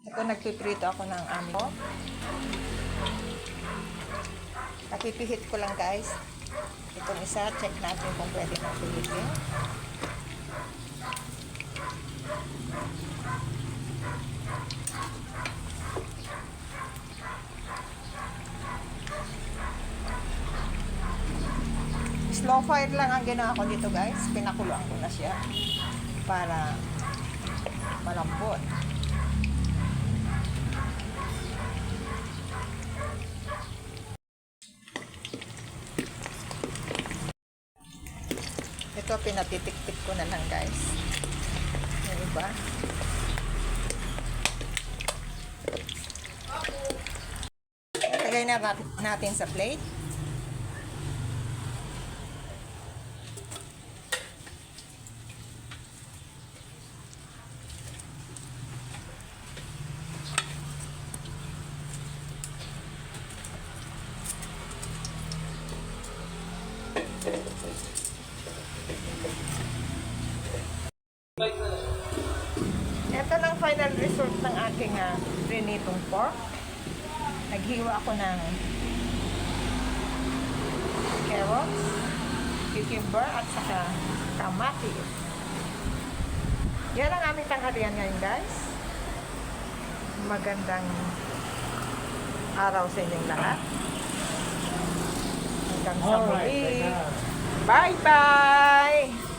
Ito, nagpiprito ako ng amo. Napipihit ko lang guys. Itong isa, check natin kung pwede na pihitin. Slow fire lang ang ginawa ko dito guys. Pinakuluan ko na siya para malambot. Ito, pinatitik-tik ko na lang guys. Yung iba. Lagay na natin sa plate. Ito lang final result ng aking prinitong pork. Naghiwa ako ng carrots, cucumber at saka kamatis. Yan ang aming tanghalian ngayon guys. Magandang araw sa inyong lahat. Hanggang sa muli. Bye bye!